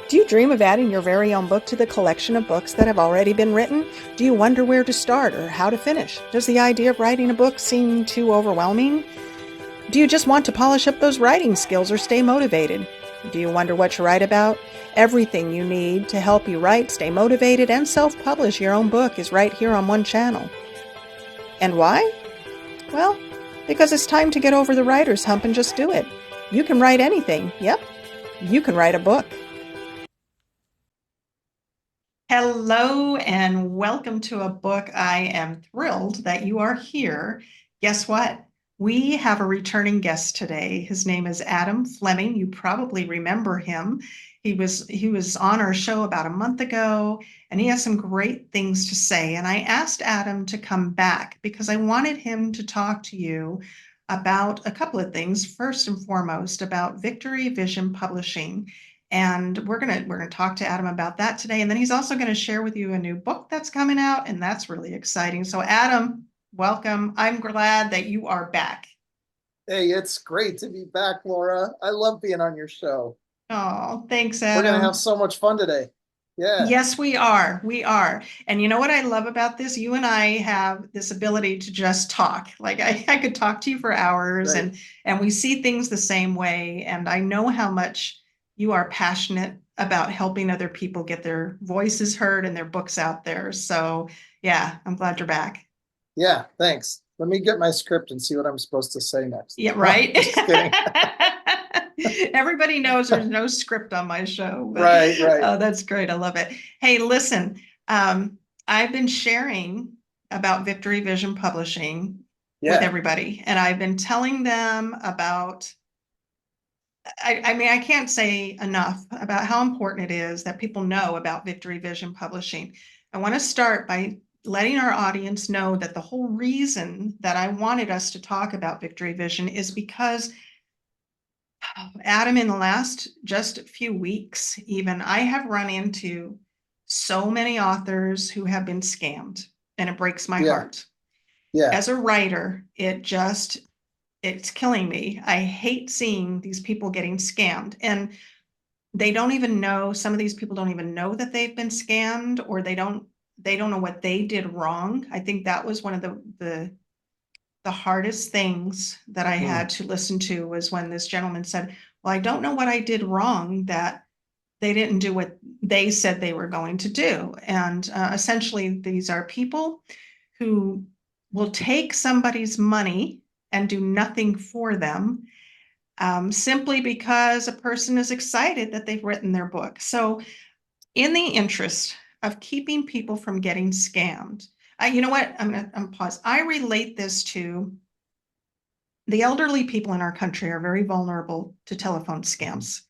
Do you dream of adding your very own book to the collection of books that have already been written? Do you wonder where to start or how to finish? Does the idea of writing a book seem too overwhelming? Do you just want to polish up those writing skills or stay motivated? Do you wonder what to write about? Everything you need to help you write, stay motivated, and self-publish your own book is right here on one channel. And why? Well, because it's time to get over the writer's hump and just do it. You can write anything. Yep, you can write a book. Hello and welcome to a book. I am thrilled that you are here. Guess what? We have a returning guest today. His name is Adam Fleming. You probably remember him. He was on our show about a month ago, and he has some great things to say. And I asked Adam to come back because I wanted him to talk to you about a couple of things. First and foremost, about Victory Vision Publishing. And we're gonna talk to Adam about that today. And then he's also going to share with you a new book that's coming out, and that's really exciting. So Adam, welcome. I'm glad that you are back. Hey, it's great to be back, Laura. I love being on your show. Oh, thanks, We're going to Adam. have so much fun today. Yeah, Yes, we are. We are. And you know what I love about this? You and I have this ability to just talk. Like I could talk to you for hours right. and we see things the same way. And I know how much you are passionate about helping other people get their voices heard and their books out there. So yeah, I'm glad you're back. Yeah, thanks. Let me get my script and see what I'm supposed to say next. Yeah, No, right. just kidding. Everybody knows there's no script on my show, but Right, right. that's great. I love it. Hey, listen, I've been sharing about Victory Vision Publishing with Yeah, everybody, and I've been telling them about, I mean, I can't say enough about how important it is that people know about Victory Vision Publishing. I want to start by letting our audience know that the whole reason that I wanted us to talk about Victory Vision is because Adam, in the last just few weeks, even, I have run into so many authors who have been scammed, and it breaks my yeah, heart. yeah. As a writer, it's killing me. I hate seeing these people getting scammed, and they don't even know, some of these people don't even know that they've been scammed, or they don't know what they did wrong. I think that was one of the hardest things that I Hmm. had to listen to was when this gentleman said, well, I don't know what I did wrong that they didn't do what they said they were going to do. And essentially, these are people who will take somebody's money and do nothing for them simply because a person is excited that they've written their book. So, in the interest of keeping people from getting scammed, you know what? I'm gonna pause. I relate this to the elderly people in our country are very vulnerable to telephone scams.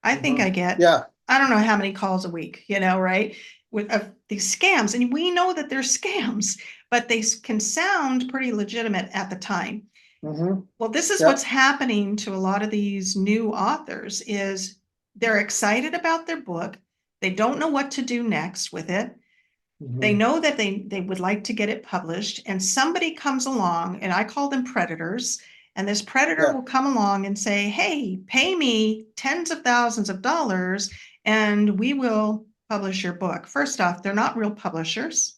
I think Hmm. I get, Yeah, I don't know how many calls a week, right? With these scams. And we know that they're scams, but they can sound pretty legitimate at the time. hmm, Well, this is what's yep, happening to a lot of these new authors is they're excited about their book. They don't know what to do next with it. They hmm, know that they would like to get it published, and somebody comes along, and I call them predators. And this predator yeah, will come along and say, hey, pay me tens of thousands of dollars, and we will publish your book. First off, they're not real publishers,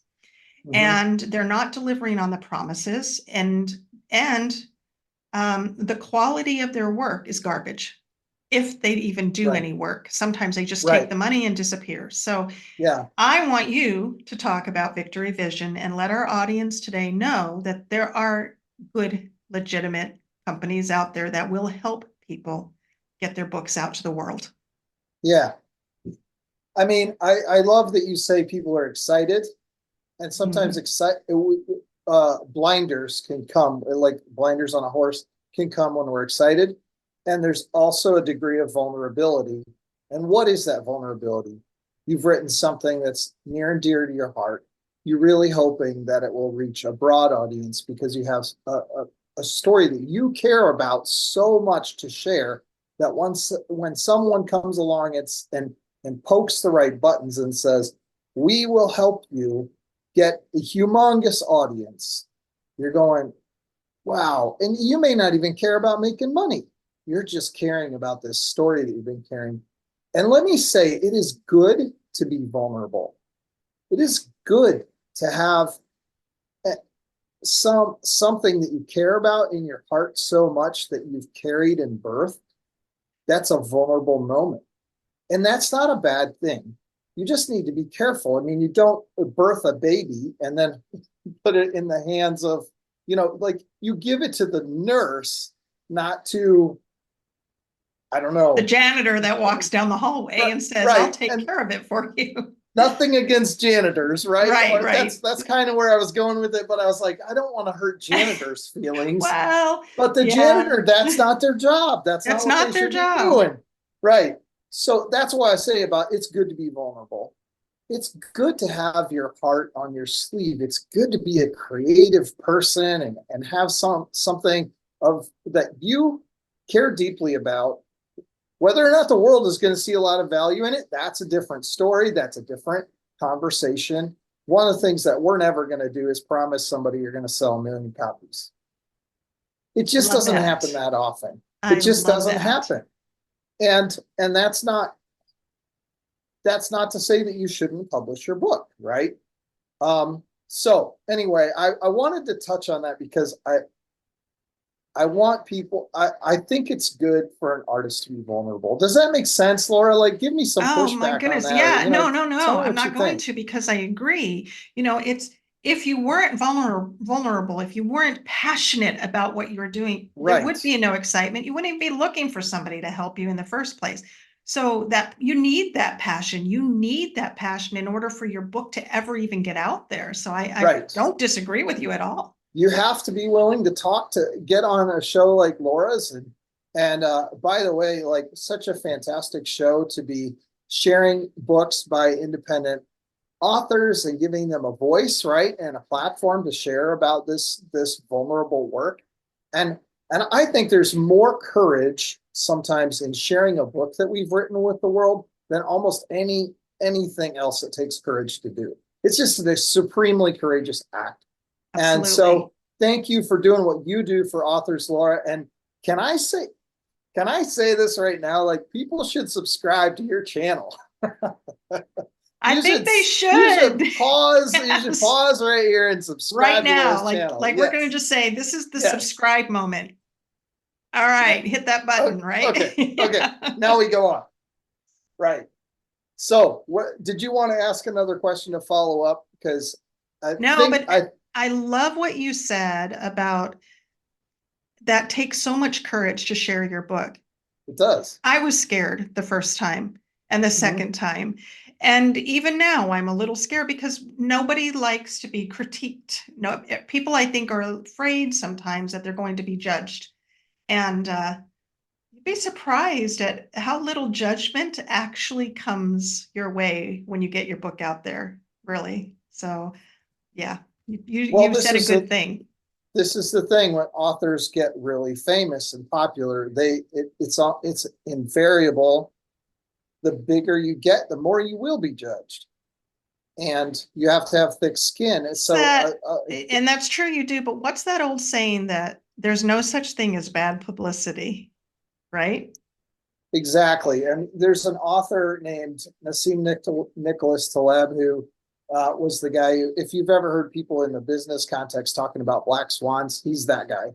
hmm, and they're not delivering on the promises, and the quality of their work is garbage if they even do right, any work. Sometimes they just take right. the money and disappear. So Yeah, I want you to talk about Victory Vision and let our audience today know that there are good, legitimate companies out there that will help people get their books out to the world. yeah. I mean, I love that you say people are excited, and sometimes Mhm. blinders can come, like blinders on a horse can come when we're excited. And there's also a degree of vulnerability. And what is that vulnerability? You've written something that's near and dear to your heart. You're really hoping that it will reach a broad audience because you have a story that you care about so much to share that once when someone comes along and pokes the right buttons and says, we will help you get a humongous audience. You're going, wow. And you may not even care about making money. You're just caring about this story that you've been carrying. And let me say, it is good to be vulnerable. It is good to have something that you care about in your heart so much that you've carried in birth. That's a vulnerable moment. And that's not a bad thing. You just need to be careful. I mean, you don't birth a baby and then put it in the hands of, like you give it to the nurse, not to, I don't The know. janitor that walks down the hallway and says, I'll Right. take And care of it for you. nothing against janitors, right? Right, Or right. that's kind of where I was going with it, but I was like, I don't want to hurt janitors' feelings. Well, But the yeah, janitor, that's not their job. That's not that's what they not their should be job. doing. Right. So that's why I say about it's good to be vulnerable. It's good to have your heart on your sleeve. It's good to be a creative person and have something of that you care deeply about. Whether or not the world is going to see a lot of value in it, that's a different story. That's a different conversation. One of the things that we're never going to do is promise somebody you're going to sell 1 million copies. It I just love doesn't happen that. that often. It I just love doesn't that. happen. And that's not to say that you shouldn't publish your book, right? So anyway, I wanted to touch on that because I want people, I think it's good for an artist to be vulnerable. Does that make sense, Laura? Like, give me some Oh my pushback on goodness. that, or, Yeah, no, no, tell no. me I'm what you not going think. to because I agree. It's if you weren't vulnerable, if you weren't passionate about what you were doing, there would Right, be no excitement. You wouldn't even be looking for somebody to help you in the first place. So that you need that passion. You need that passion in order for your book to ever even get out there. So I right. don't disagree with you at all. You have to be willing to talk to get on a show like Laura's and by the way, like such a fantastic show to be sharing books by independent authors and giving them a voice, right, and a platform to share about this vulnerable work. And I think there's more courage sometimes in sharing a book that we've written with the world than almost anything else it takes courage to do. It's just a supremely courageous act. And Absolutely. so thank you for doing what you do for authors, Laura. And can I say can I say this right now? Like people should subscribe to your channel. I You think should they you should. should pause. You should Yes. pause right here and Right subscribe to now, Laura's like channel. like we're going to Yes, just say this is the yes. subscribe moment. All right, hit that button, right? Okay, okay. Yeah. Now we go on. Right. So, what did you want to ask another question to follow up? Because I No, think but I love what you said about that takes so much courage to share your book. it does. I was scared the first time and the Mhm. second time. And even now, I'm a little scared because nobody likes to be critiqued. No, people I think are afraid sometimes that they're going to be judged. And you'd be surprised at how little judgment actually comes your way when you get your book out there, really. So, yeah, Well, you said a good thing. this is the thing when authors get really famous and popular, it's invariable. The bigger you get, the more you will be judged, and you have to have thick skin. And What's so, that? And that's true, you do, but what's that old saying that there's no such thing as bad publicity, right? exactly. And there's an author named Nicholas Taleb who was the guy who, if you've ever heard people in the business context talking about black swans, he's that guy.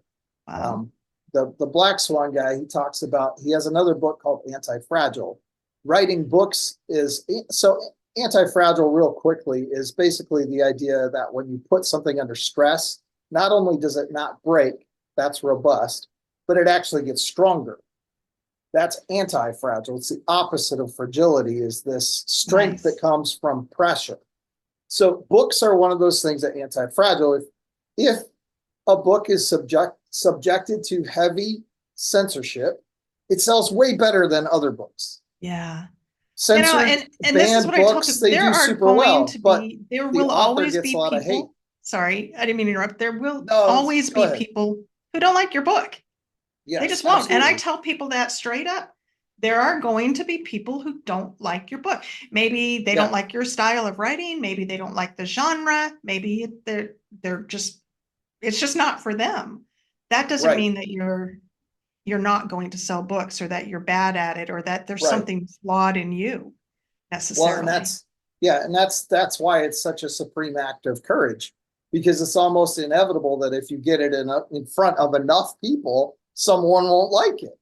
Wow. Um, the black swan guy, he talks about, he has another book called Anti-Fragile. Writing books is so anti-fragile real quickly is basically the idea that when you put something under stress, not only does it not break, that's robust, but it actually gets stronger. That's anti-fragile. It's the opposite of fragility, is this strength that Nice. comes from pressure. So books are one of those things that anti-fragile. If a book is subjected to heavy censorship, it sells way better than other books. Yeah. Censored, And this is banned what I tell books, people. they do super well, but There the will author always gets a be lot of hate. people. Sorry, I didn't mean to interrupt. There will No, always go be ahead. people who don't like your book. They Yes, just won't. And I absolutely. tell people that straight up. There are going to be people who don't like your book. Maybe they don't Yeah, like your style of writing. Maybe they don't like the genre. Maybe they're just it's just not for them. That doesn't right. mean that you're you're not going to sell books, or that you're bad at it, or that there's Right. something flawed in you Well, and necessarily. that's why it's such a supreme act of courage, because it's almost inevitable that if you get it in front of enough people, someone won't like it.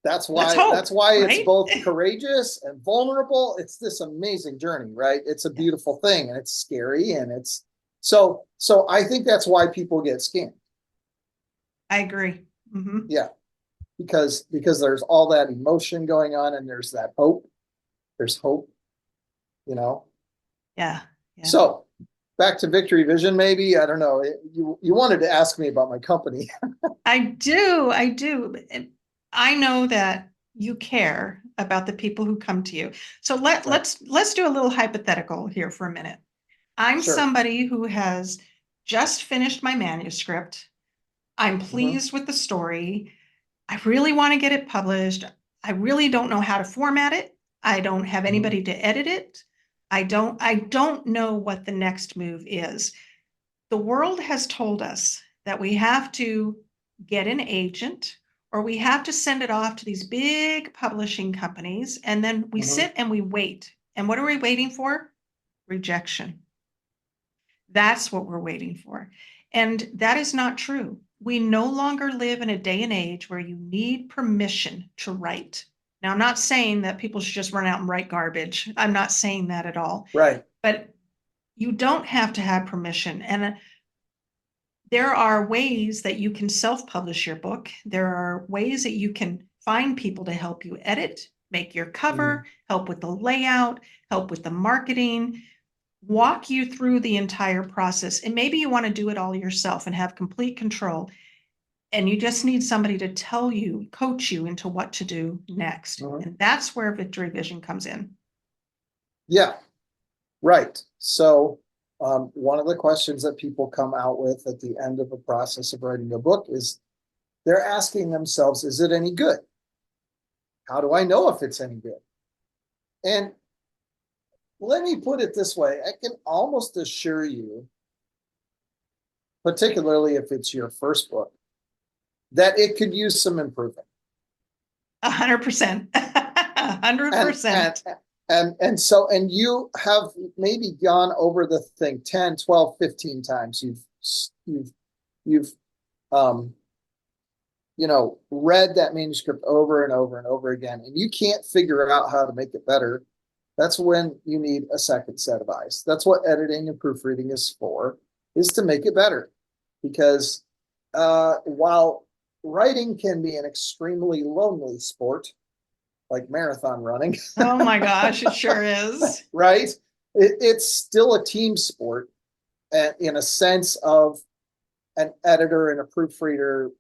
Let's hope, That's why it's right? both courageous and vulnerable. It's this amazing journey, right? It's a beautiful thing, and it's scary, and it's so I think that's why people get scammed. I agree. Hmm. Yeah, because there's all that emotion going on, and there's that hope. There's hope, you know. Yeah. Yeah. So back to Victory Vision, maybe. I don't know. You wanted to ask me about my company. I do. I do. I know that you care about the people who come to you. So Right. let's do a little hypothetical here for a minute. I'm Sure. somebody who has just finished my manuscript. I'm Mm-hmm. pleased with the story. I really want to get it published. I really don't know how to format it. I don't have Mm-hmm. anybody to edit it. I don't know what the next move is. The world has told us that we have to get an agent, or we have to send it off to these big publishing companies, and then we Mm-hmm. sit and we wait. And what are we waiting for? Rejection. That's what we're waiting for. And that is not true. We no longer live in a day and age where you need permission to write. Now, I'm not saying that people should just run out and write garbage. I'm not saying that at all. Right. But you don't have to have permission. And there are ways that you can self-publish your book. There are ways that you can find people to help you edit, make your Mm-hmm. cover, help with the layout, help with the marketing, walk you through the entire process. And maybe you want to do it all yourself and have complete control. And you just need somebody to tell you, coach you into what to do next. Mm-hmm. And that's where Victory Vision comes in. Yeah. Right. So, one of the questions that people come out with at the end of a process of writing a book is they're asking themselves, is it any good? How do I know if it's any good? And let me put it this way, I can almost assure you, particularly if it's your first book, that it could use some improvement. 100%. A hundred And percent. and you have maybe gone over the thing 10, 12, 15 times. You've um read that manuscript over and over and over again, and you can't figure out how to make it better. That's when you need a second set of eyes. That's what editing and proofreading is for, is to make it better. Because while writing can be an extremely lonely sport, like marathon running, Oh my gosh, it sure is. right? It's still a team sport, in a sense of an editor and a proofreader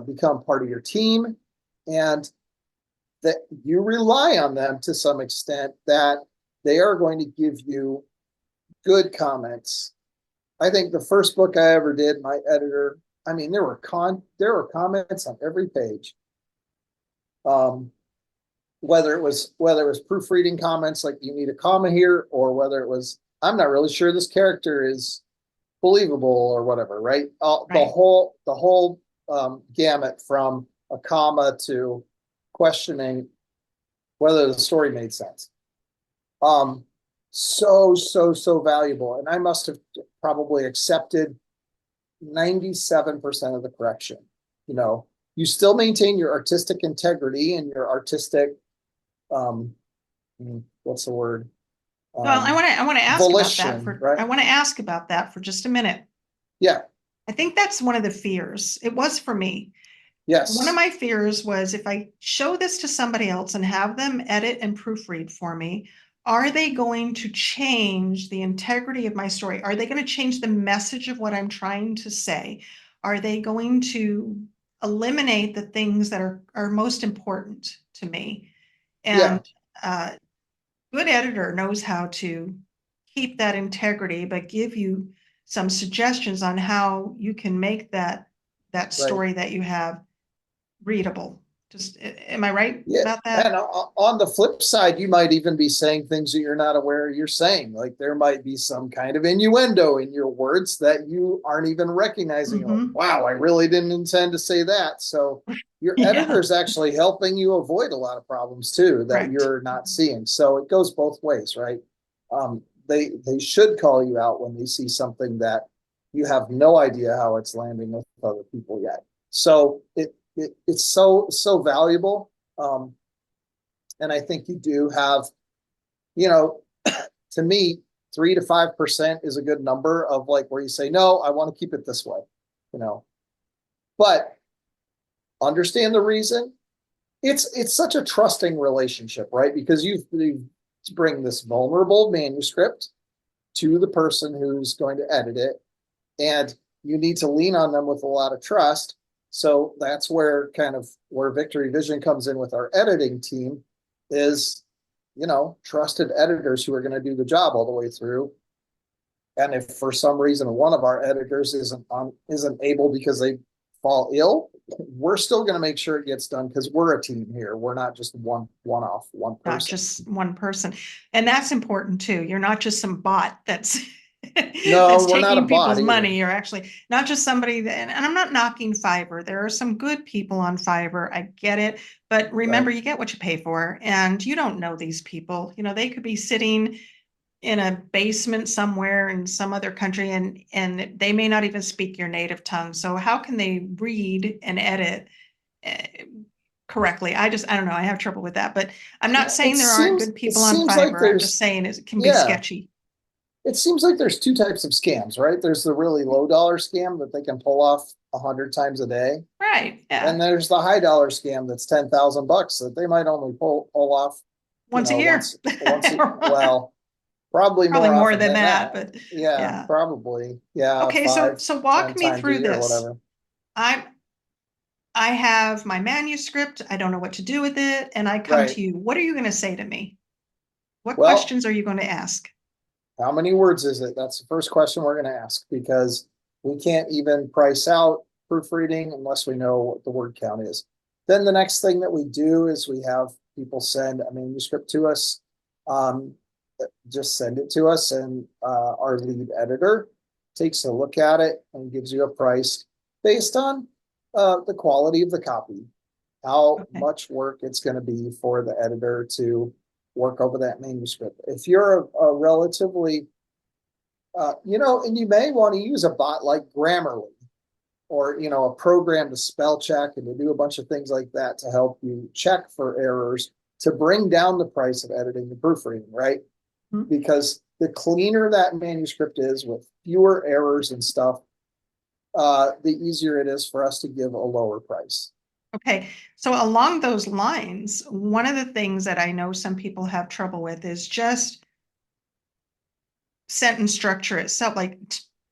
become part of your team, and that you rely on them to some extent, that they are going to give you good comments. I think the first book I ever did, my editor, I mean, there were comments on every page. Um, whether it was proofreading comments like you need a comma here, or whether it was I'm not really sure this character is believable or whatever, right? Right. The whole gamut from a comma to questioning whether the story made sense. Um, so valuable, and I must have probably accepted 97% of the correction. You know, you still maintain your artistic integrity and your artistic, um, what's the word? Well, I Um, want to I want to ask about that volition, for right? I want to ask about that for just a minute. Yeah. I think that's one of the fears. It was for me. One of Yes. my fears was, if I show this to somebody else and have them edit and proofread for me, are they going to change the integrity of my story? Are they going to change the message of what I'm trying to say? Are they going to eliminate the things that are most important to me? Yeah. And good editor knows how to keep that integrity, but give you some suggestions on how you can make that Right. story that you have readable. Just, am I right Yeah, about that? and on the flip side, you might even be saying things that you're not aware you're saying. Like there might be some kind of innuendo in your words that you aren't even recognizing. You're like, Hmm. wow, I really didn't intend to say that. So your editor Yeah, is actually helping you avoid a lot of problems too that correct. you're not seeing. So it goes both ways, right? They should call you out when they see something that you have no idea how it's landing with other people yet. So it's so valuable. Um, and I think you do have, you know, to me, 3 to 5% is a good number of like where you say, no, I want to keep it this way, you know, but understand the reason. It's such a trusting relationship, right? Because you bring this vulnerable manuscript to the person who's going to edit it, and you need to lean on them with a lot of trust. So that's where kind of where Victory Vision comes in with our editing team is, trusted editors who are going to do the job all the way through. And if for some reason one of our editors isn't able because they fall ill, we're still going to make sure it gets done because we're a team here. We're not just one off one Not person. just one person. And that's important too. You're not just some bot that's No, that's we're not a taking bot people's either. money. You're actually not just somebody that, and I'm not knocking Fiverr. There are some good people on Fiverr. I get it. But remember, Right. you get what you pay for, and you don't know these people. They could be sitting in a basement somewhere in some other country, and they may not even speak your native tongue. So how can they read and edit uh, correctly? I don't know. I have trouble with that, but I'm not Yeah, it saying there aren't seems good it people on seems like Fiverr. I'm just there's saying it can be yeah, sketchy. it seems like there's two types of scams, right? There's the really low dollar scam that they can pull off 100 times a day. Right. Yeah. And there's the high dollar scam that's 10,000 bucks that they might only pull off, Once a year. well, probably Probably more more often than than that, that. but Yeah, yeah. probably. Yeah, Okay, so five, so walk ten me times a through year or this. whatever. I'm I have my manuscript. I don't know what to do with it, and I come Right. to you. What are you going to say to me? What Well, questions are you going to ask? how many words is it? That's the first question we're going to ask because we can't even price out proofreading unless we know what the word count is. Then the next thing that we do is we have people send a manuscript to us. Um, just send it to us, and our lead editor takes a look at it and gives you a price based on the quality of the copy, how Okay. much work it's going to be for the editor to work over that manuscript. If you're a relatively, and you may want to use a bot like Grammarly or, a program to spell check and to do a bunch of things like that to help you check for errors to bring down the price of editing and proofreading, right? Mhm. Because the cleaner that manuscript is with fewer errors and stuff, the easier it is for us to give a lower price. Okay. So along those lines, one of the things that I know some people have trouble with is just sentence structure itself, like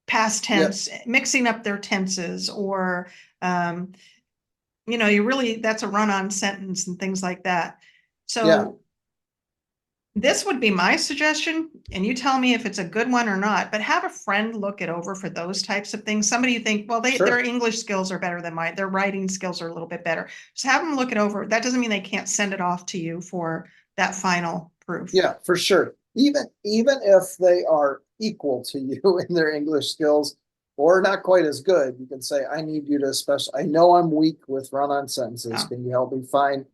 past Yep. tense, mixing up their tenses, or um, you really that's a run-on sentence and things like that. Yeah. So this would be my suggestion, and you tell me if it's a good one or not, but have a friend look it over for those types of things. Somebody you think, well, their Sure. English skills are better than mine, their writing skills are a little bit better. Just have them look it over. That doesn't mean they can't send it off to you for that final proof. Yeah, for sure. Even if they are equal to you in their English skills or not quite as good, you can say, I need you to I know I'm weak with run-on sentences. Yeah. Can you help me find,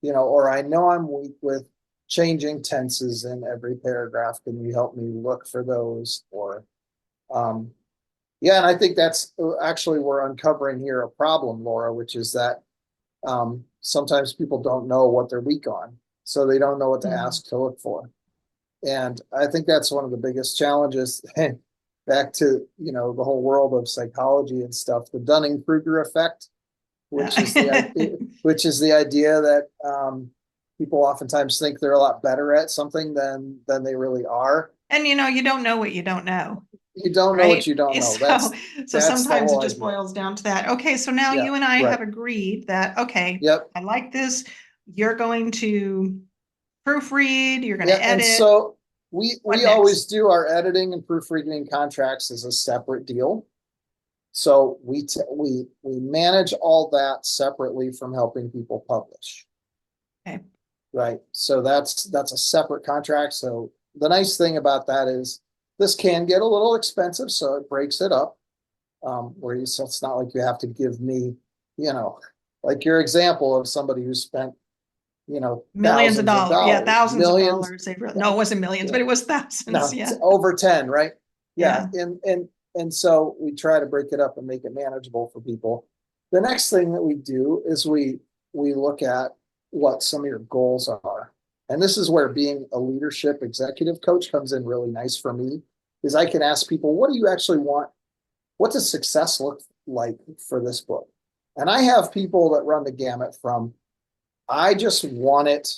or I know I'm weak with changing tenses in every paragraph. Can you help me look for those? Or um yeah, and I think that's actually we're uncovering here a problem, Laura, which is that sometimes people don't know what they're weak on. So they don't know what to Mhm. ask to look for. And I think that's one of the biggest challenges. Back to, the whole world of psychology and stuff, the Dunning-Kruger effect, which is Yeah. the idea that people oftentimes think they're a lot better at something than they really are. And you don't know what you don't know, You don't know what right? you don't know. So, so That's the sometimes it whole just idea. boils down to that. Okay, so now Yeah, you and I right. have agreed that, okay, Yep. I like this. You're going to proofread, you're going Yeah, to and edit. so we What always next? do our editing and proofreading contracts as a separate deal. So we manage all that separately from helping people publish. Okay. Right. So that's a separate contract. So the nice thing about that is this can get a little expensive, so it breaks it up. So it's not like you have to give me, you know, like your example of somebody who spent, Millions of thousands of dollars. Yeah, dollars, thousands of millions. dollars. No, it wasn't millions, Yeah. but it was thousands. No, it's Yeah. over 10, right? Yeah. Yeah. And so we try to break it up and make it manageable for people. The next thing that we do is we look at what some of your goals are. And this is where being a leadership executive coach comes in really nice for me, is I can ask people, what do you actually want? What does success look like for this book? And I have people that run the gamut from, I just want it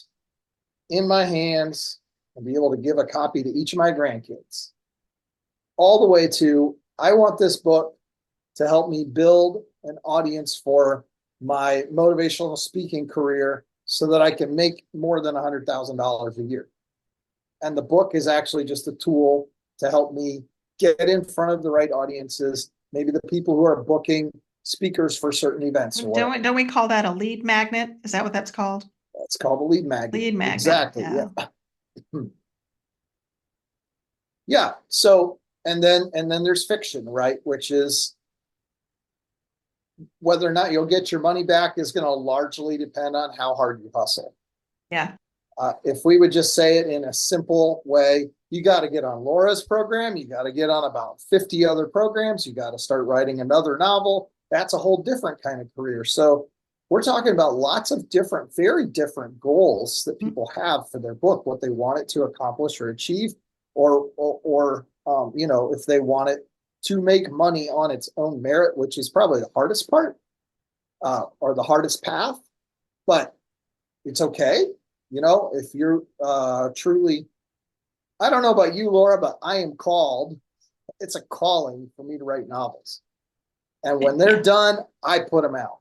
in my hands and be able to give a copy to each of my grandkids, all the way to, I want this book to help me build an audience for my motivational speaking career so that I can make more than $100,000 a year. And the book is actually just a tool to help me get in front of the right audiences, maybe the people who are booking speakers for certain events or whatever. Don't we call that a lead magnet? Is that what that's called? It's called a lead magnet. Lead magnet. Exactly. Yeah. Yeah. Yeah. So, and then there's fiction, right? Which is whether or not you'll get your money back is going to largely depend on how hard you hustle. Yeah. If we would just say it in a simple way, you got to get on Laura's program. You got to get on about 50 other programs. You got to start writing another novel. That's a whole different kind of career. So we're talking about lots of different, very different goals that people have for their book, what they want it to accomplish or achieve, or if they want it to make money on its own merit, which is probably the hardest part, or the hardest path, but it's okay. If you're truly, I don't know about you, Laura, but I am called. It's a calling for me to write novels. And when they're done, I put them out.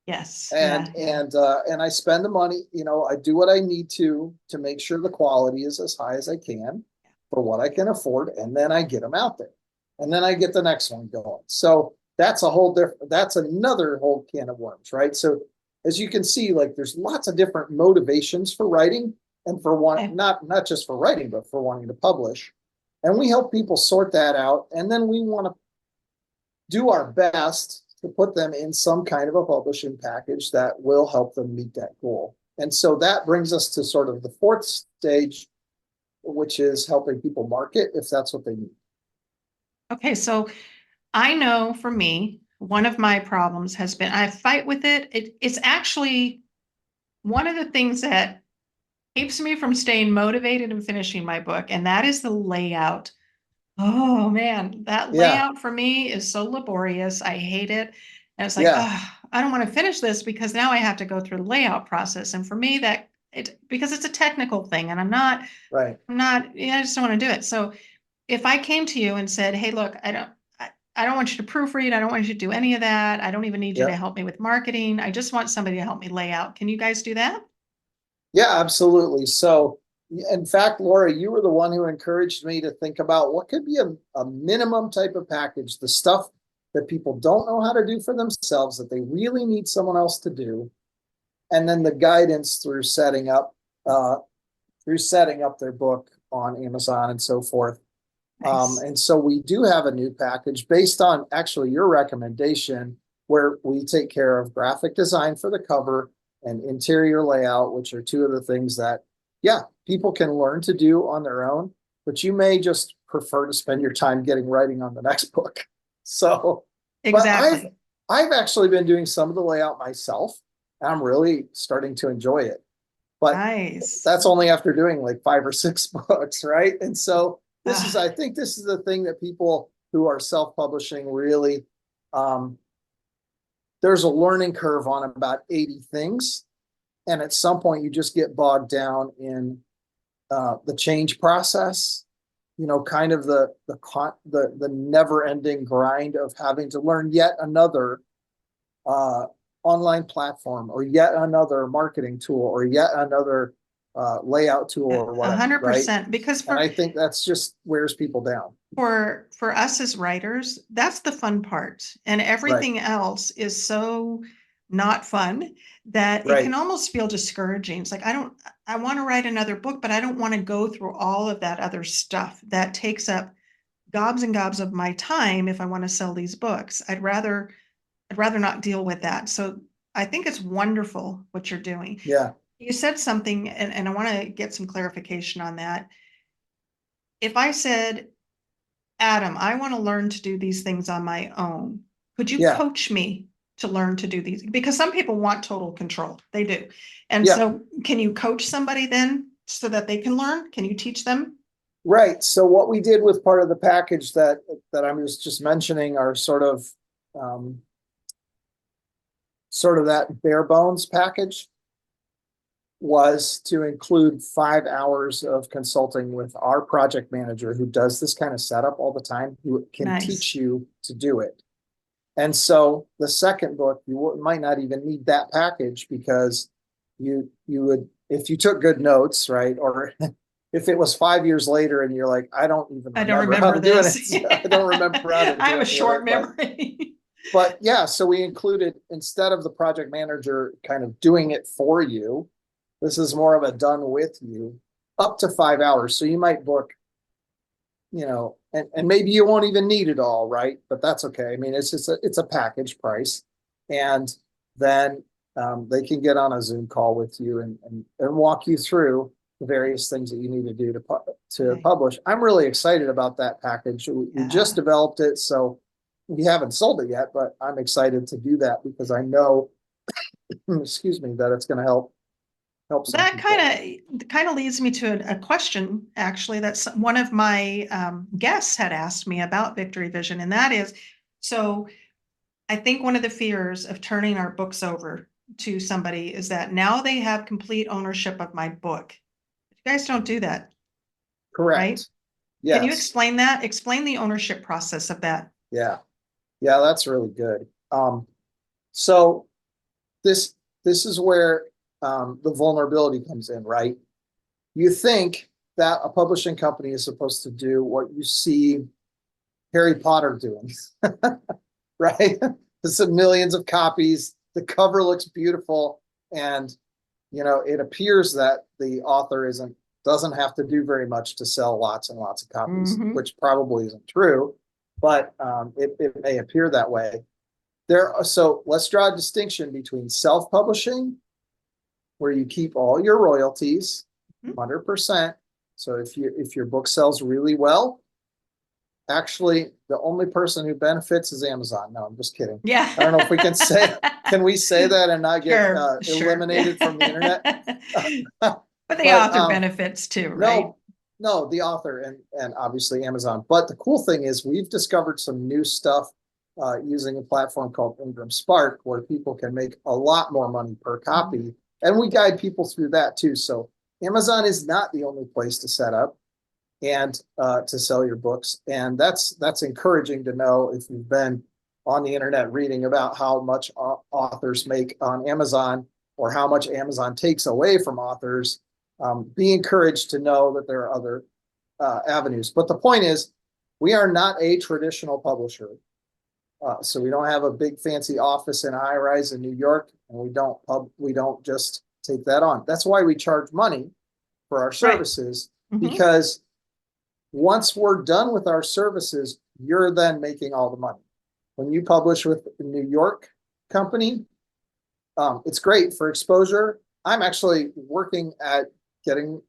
Yes. And Yeah. and I spend the money, I do what I need to make sure the quality is as high as I can for what I can afford, and then I get them out there. And then I get the next one going. So that's another whole can of worms, right? So as you can see, like there's lots of different motivations for writing and for one, not just for writing, but for wanting to publish. And we help people sort that out. And then we want to do our best to put them in some kind of a publishing package that will help them meet that goal. And so that brings us to sort of the fourth stage, which is helping people market if that's what they need. Okay. So I know for me, one of my problems has been I fight with it. It's actually one of the things that keeps me from staying motivated and finishing my book, and that is the layout. Oh man, that Yeah, layout for me is so laborious. I hate it. And it's like, yeah, oh, I don't want to finish this because now I have to go through the layout process. And for me, because it's a technical thing, and right. yeah, I just don't want to do it. So if I came to you and said, hey, look, I don't want you to proofread. I don't want you to do any of that. I don't even need you to Yep. help me with marketing. I just want somebody to help me lay out. Can you guys do that? Yeah, absolutely. So, in fact, Laura, you were the one who encouraged me to think about what could be a minimum type of package, the stuff that people don't know how to do for themselves, that they really need someone else to do, and then the guidance uh, through setting up their book on Amazon and so forth. Nice. And so we do have a new package based on actually your recommendation, where we take care of graphic design for the cover and interior layout, which are two of the things that, yeah, people can learn to do on their own, but you may just prefer to spend your time getting writing on the next book. So, but Exactly. I've actually been doing some of the layout myself, and I'm really starting to enjoy it. But Nice. that's only after doing like 5 or 6 books, right? And so Ah, I think this is the thing that people who are self-publishing really, um, there's a learning curve on about 80 things. And at some point you just get bogged down in the change process, kind of the never-ending grind of having to learn yet another uh, online platform or yet another marketing tool or yet another layout tool or whatever, right? 100%. Because And I think that's just wears people down. for us as writers, that's the fun part. And Right, everything else is so not fun that it can right. almost feel discouraging. It's like, I want to write another book, but I don't want to go through all of that other stuff that takes up gobs and gobs of my time if I want to sell these books. I'd rather not deal with that. So I think it's wonderful what you're doing. Yeah, You said something, and I want to get some clarification on that. If I said, Adam, I want to learn to do these things on my own, could you yeah, coach me to learn to do these? Because some people want total control. They do. And yeah. so can you coach somebody then so that they can learn? Can you teach them? Right. So what we did with part of the package that I was just mentioning are um, sort of that bare bones package was to include 5 hours of consulting with our project manager who does this kind of setup all the time, who can Nice. teach you to do it. And so the second book, you might not even need that package because you would, if you took good notes, right? Or if it was 5 years later and you're like, I don't even I don't remember how remember to do this. it. I don't remember how to I do have a any of short it. memory. But yeah, so we included, instead of the project manager kind of doing it for you, this is more of a done with you up to 5 hours. So you might book, and maybe you won't even need it all, right? But that's okay. I mean, it's a package price. And then they can get on a Zoom call with you and walk you through the various things that you need to do to Okay. publish. I'm really excited about that package. We just Yeah. developed it, so we haven't sold it yet, but I'm excited to do that because I know, excuse me, that it's going to help some That people. kind of leads me to a question, actually, that one of my guests had asked me about Victory Vision, and that is, so I think one of the fears of turning our books over to somebody is that now they have complete ownership of my book. You guys don't do that, right? Correct. Can you Yes. explain that? Explain the ownership process of that. Yeah. Yeah, that's really good. So this this is where the vulnerability comes in, right? You think that a publishing company is supposed to do what you see Harry Potter doing, right? It's millions of copies. The cover looks beautiful, and it appears that the author doesn't have to do very much to sell lots and lots of copies, Mm-hmm. which probably isn't true, but it may appear that way. So let's draw a distinction between self-publishing, where you keep all your royalties, 100%. So if your book sells really well, actually the only person who benefits is Amazon. No, I'm just kidding. Yeah. I don't know if we can say, can we say that and not get Sure, sure. eliminated from the internet? But the But author benefits too, right? no, no, the author and obviously Amazon. But the cool thing is we've discovered some new stuff using a platform called Ingram Spark, where people can make a lot more money per copy, and we guide people through that too. So Amazon is not the only place to set up and to sell your books, and that's encouraging to know if you've been on the internet reading about how much authors make on Amazon or how much Amazon takes away from authors. Be encouraged to know that there are other avenues. But the point is, we are not a traditional publisher. So we don't have a big fancy office in a high rise in New York, and we don't just take that on. That's why we charge money for our Right. services, Mm-hmm. because once we're done with our services, you're then making all the money. When you publish with a New York company, it's great for exposure. I'm actually working at getting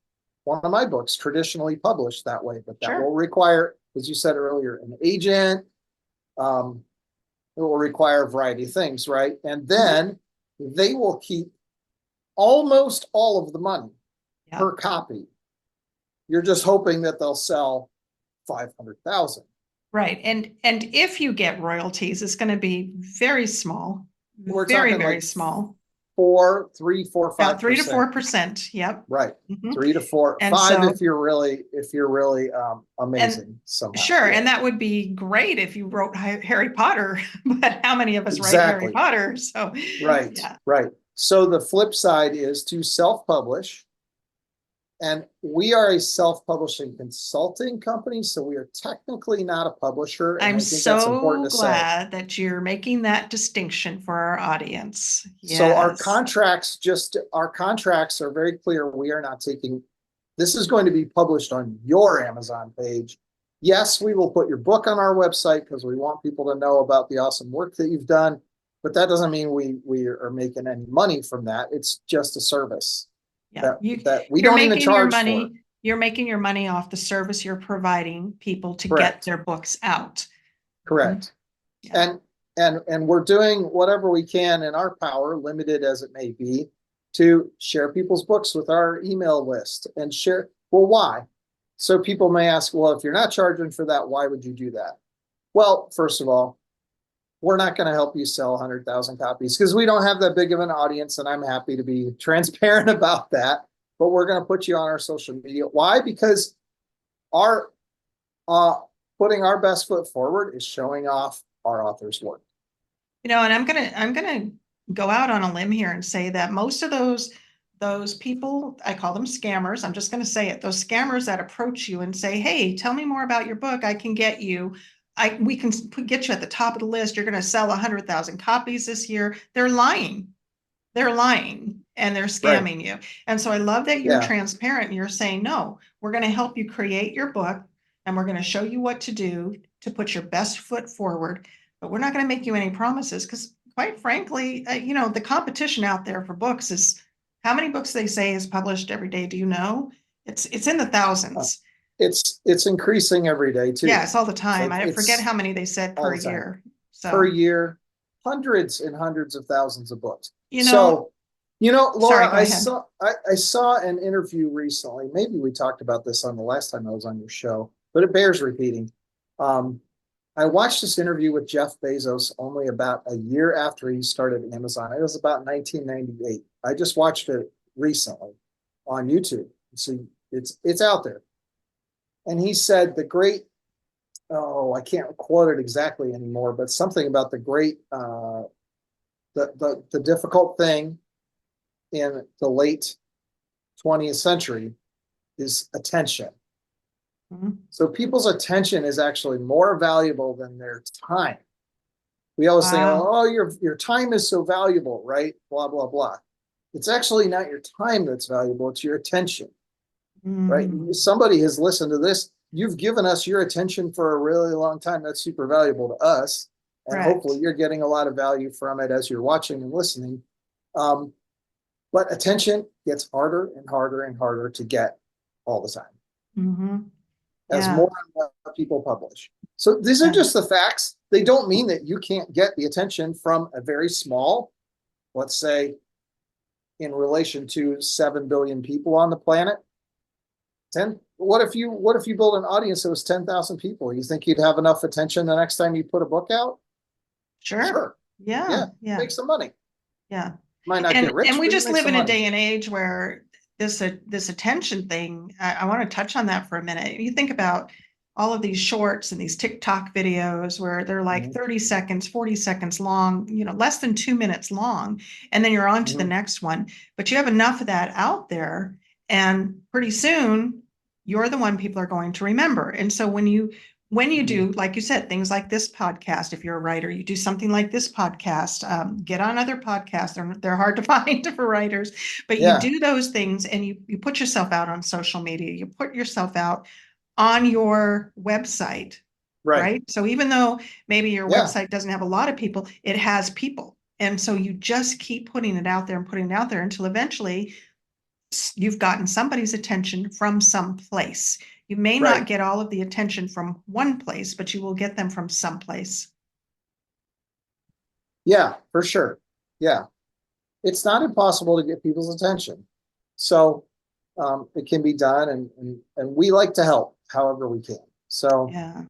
one of my books traditionally published that way, but that will Sure. require, as you said earlier, an agent. Um, it will require a variety of things, right? And Mm-hmm. then they will keep almost all of the money Yeah. per copy. You're just hoping that they'll sell 500,000. Right. And if you get royalties, it's going to be very small, We're very, talking very like small, 3, 4, about 5%. 3 to 4%. Yep. Right. Mm-hmm. 3 to 4, And 5 so, if you're really and amazing somehow. sure, Yeah, and that would be great if you wrote Harry Potter, but how many of us write Harry exactly. Potter? So, Right. yeah. Right. So the flip side is to self-publish. And we are a self-publishing consulting company, so we are technically not a publisher. And I'm I think that's important so to say. glad that you're making that distinction for our audience. So Yes. our contracts are very clear. We are not taking, this is going to be published on your Amazon page. Yes, we will put your book on our website because we want people to know about the awesome work that you've done, but that doesn't mean we are making any money from that. It's just a service Yeah. that we You're don't even making your charge for. money, you're making your money off the service you're providing people to get Correct. their books out. Correct. Yeah. And we're doing whatever we can in our power, limited as it may be, to share people's books with our email list and share. Well, why? So people may ask, well, if you're not charging for that, why would you do that? Well, first of all, we're not going to help you sell 100,000 copies because we don't have that big of an audience, and I'm happy to be transparent about that. But we're going to put you on our social media. Why? Because our putting our best foot forward is showing off our author's work. And I'm gonna go out on a limb here and say that most of those people, I call them scammers. I'm just gonna say it. Those scammers that approach you and say, "Hey, tell me more about your book. I can get you. We can get you at the top of the list. You're gonna sell 100,000 copies this year." They're lying. They're lying and they're Right. scamming you. And so I love that you're Yeah. transparent and you're saying, no, we're going to help you create your book and we're going to show you what to do to put your best foot forward. But we're not going to make you any promises because, quite frankly, the competition out there for books is how many books they say is published every day. Do you know? It's in the Uh, thousands. it's increasing every day too. Yes, all the It's time. like I forget it's how many they said all per the time. year. Per So, year, hundreds and hundreds of thousands of books. you know, So, Laura, sorry, go ahead. I saw an interview recently. Maybe we talked about this on the last time I was on your show, but it bears repeating. Um, I watched this interview with Jeff Bezos only about a year after he started Amazon. It was about 1998. I just watched it recently on YouTube. So it's out there. And he said the great, oh, I can't quote it exactly anymore, but something about the great, the difficult thing in the late 20th century is attention. Mhm. So people's attention is actually more valuable than their time. We always think, Wow. oh, your time is so valuable, right? Blah, blah, blah. It's actually not your time that's valuable, it's your attention, right? Mhm. Somebody has listened to this. You've given us your attention for a really long time. That's super valuable to us. And hopefully Correct. you're getting a lot of value from it as you're watching and listening. Um, but attention gets harder and harder and harder to get all the time Mm-hmm. as Yeah. more and more people publish. So these are Yeah. just the facts. They don't mean that you can't get the attention from a very small, let's say, in relation to 7 billion people on the planet. 10. What if you build an audience that was 10,000 people? You think you'd have enough attention the next time you put a book out? Sure. Sure. Yeah. Yeah, Yeah. make some money. Yeah. Might not And get and rich, we but you just make live some in a money. day and age where this attention thing, I want to touch on that for a minute. You think about all of these shorts and these TikTok videos where they're like Mhm. 30 seconds, 40 seconds long, less than 2 minutes long, and then you're on to the Mhm. next one. But you have enough of that out there, and pretty soon you're the one people are going to remember. And so when you Mhm. do, like you said, things like this podcast, if you're a writer, you do something like this podcast, get on other podcasts. They're hard to find for writers, but you Yeah, do those things and you put yourself out on social media. You put yourself out on your website, right. right? So even though maybe your Yeah, website doesn't have a lot of people, it has people. And so you just keep putting it out there and putting it out there until eventually you've gotten somebody's attention from some place. You may not right. get all of the attention from one place, but you will get them from someplace. Yeah, for sure. Yeah. It's not impossible to get people's attention. So it can be done, and we like to help however we can. So Yeah. yeah.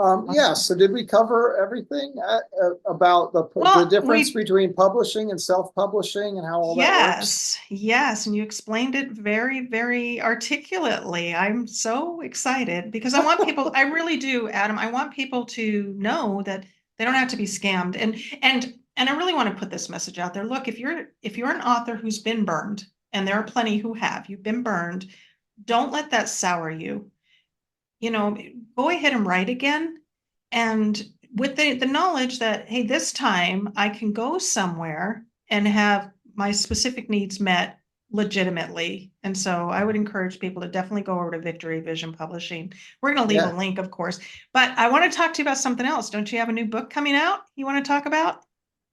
Awesome. So did we cover everything about the Well, difference between publishing and self-publishing and how all that works? yes, yes. And you explained it very, very articulately. I'm so excited because I really do, Adam. I want people to know that they don't have to be scammed. And I really want to put this message out there. Look, if you're an author who's been burned, and there are plenty who have, you've been burned, don't let that sour you. You know, go ahead and write again. And with the knowledge that, hey, this time I can go somewhere and have my specific needs met legitimately. And so I would encourage people to definitely go over to Victory Vision Publishing. We're going to leave a Yeah. link, of course, but I want to talk to you about something else. Don't you have a new book coming out you want to talk about?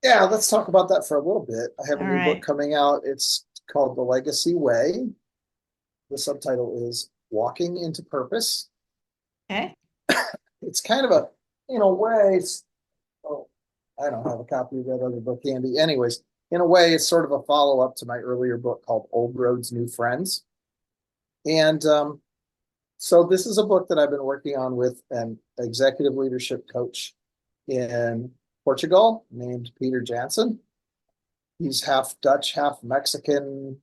Yeah, let's talk about that for a little bit. I have a All new book right. coming out. It's called The Legacy Way. The subtitle is Walking into Purpose. Okay. It's kind of a, in a way, oh, I don't have a copy of that other book handy. Anyways, in a way, it's sort of a follow up to my earlier book called Old Roads, New Friends. And so this is a book that I've been working on with an executive leadership coach in Portugal named Peter Jansen. He's half Dutch, half Mexican,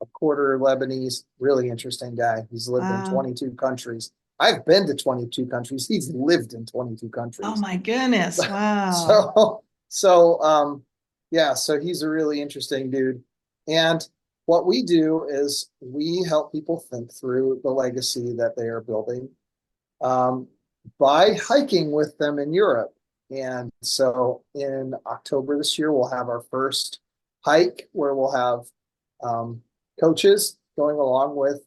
a quarter Lebanese. Really interesting guy. He's lived in Wow. 22 countries. I've been to 22 countries. He's lived in 22 Oh countries. my goodness. Wow. So yeah, so he's a really interesting dude. And what we do is we help people think through the legacy that they are building um, by hiking with them in Europe. And so in October this year, we'll have our first hike where we'll have um, coaches going along with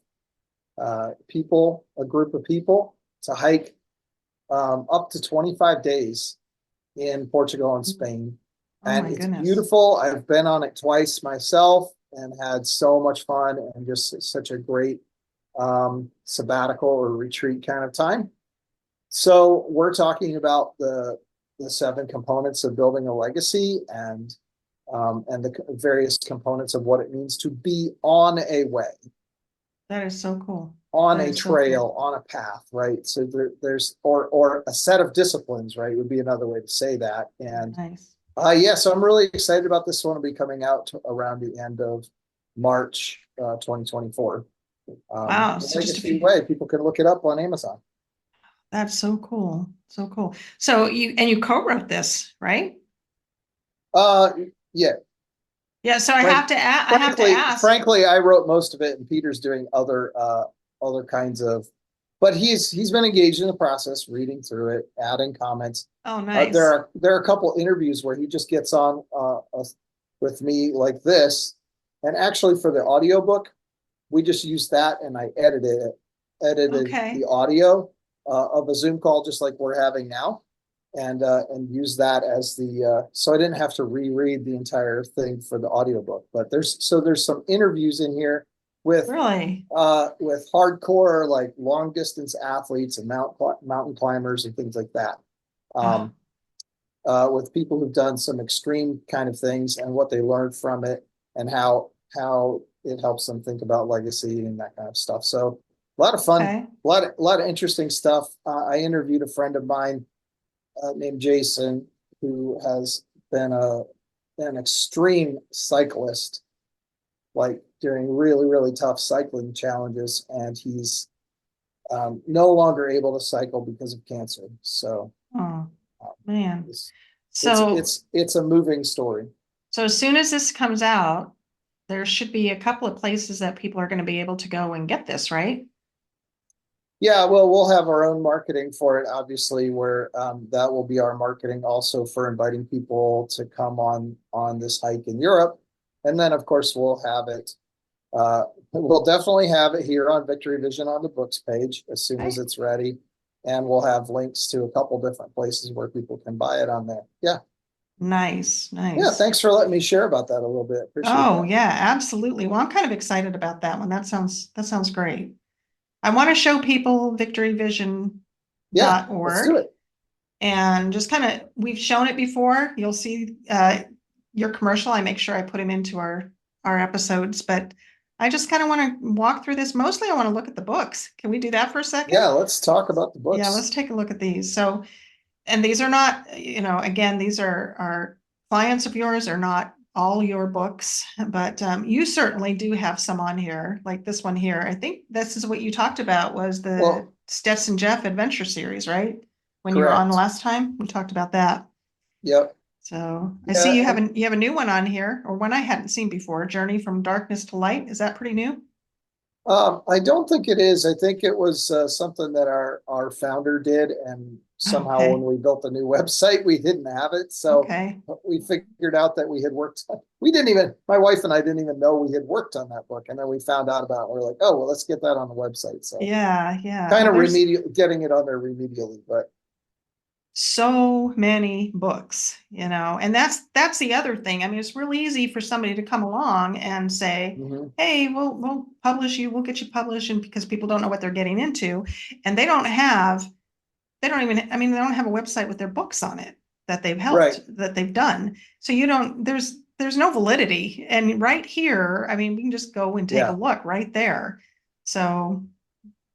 people, a group of people to hike up to 25 days in Portugal and Spain. Oh And my it's goodness. beautiful. I've been on it twice myself and had so much fun and just such a great sabbatical or retreat kind of time. So we're talking about the seven components of building a legacy and the various components of what it means to be on a way, That is so cool. on That a is so cool. trail, on a path, right? So there's or a set of disciplines, right? Would be another way to say that. And Nice. yeah, so I'm really excited about this one. Will be coming out around the end of March 2024. Wow. The So just a Legacy few. Way, people can look it up on Amazon. That's so cool. So cool. So you co-wrote this, right? Uh, yeah, Yeah. So I Frank, have to I have to frankly, ask. frankly, I wrote most of it, and Peter's doing other kinds of. But he's been engaged in the process, reading through it, adding comments. Oh, There nice. are there are a couple interviews where he just gets on with me like this, and actually for the audiobook, we just used that, and I edited the Okay. audio of a Zoom call just like we're having now, and use that as the so I didn't have to reread the entire thing for the audiobook. But there's some interviews in here Really? with hardcore like long distance athletes and mountain climbers and things like that. Oh, Um, with people who've done some extreme kind of things and what they learned from it and how it helps them think about legacy and that kind of stuff. So a lot of fun, okay. a lot of interesting stuff. I interviewed a friend of mine named Jason who has been an extreme cyclist, like during really tough cycling challenges, and he's no longer able to cycle because of cancer. So Oh, um, man. it's it's So it's it's a moving story. so as soon as this comes out, there should be a couple of places that people are going to be able to go and get this, right? Yeah, well, we'll have our own marketing for it, obviously, where that will be our marketing also for inviting people to come on this hike in Europe. And then, of course, we'll have it. Uh, we'll definitely have it here on Victory Vision on the books page as soon as Okay. it's ready. And we'll have links to a couple different places where people can buy it on there. Yeah. Nice, Yeah. nice. Thanks for letting me share about that a little bit. Appreciate Oh, that. yeah, absolutely. Well, I'm kind of excited about that one. That sounds great. I want to show people Yeah. Let's do victoryvision.org it. and just kind of, we've shown it before. You'll see your commercial. I make sure I put him into our episodes, but I just kind of want to walk through this. Mostly I want to look at the books. Can we do that for a Yeah. second? Let's talk about the Yeah, let's books. take a look at these. So, and these are not, again, these are clients of yours, are not all your books, but you certainly do have some on here, like this one here. I think this is what you talked about was the Well, Stetson Jeff Adventure Series, right? When you were on the correct. last time, we talked about that. Yep. So I see Yeah. you have a new one on here, or one I hadn't seen before, Journey from Darkness to Light. Is that pretty new? I don't think it is. I think it was something that our founder did, and somehow when Okay. we built the new website, we didn't have it. So Okay. we figured out that we had worked. We didn't even. My wife and I didn't even know we had worked on that book, and then we found out about it. We're like, oh well, let's get that on the website. So Yeah, yeah. kind of There's remedial, getting it on there remedially, but so many books, and that's the other thing. I mean, it's really easy for somebody to come along and say, mhm. "Hey, we'll publish you, we'll get you published," and because people don't know what they're getting into, and they don't have a website with their books on it that they've Right, helped, that they've done. So you don't, there's no validity. And right here, I mean, we can just go and take a yeah, look right there. So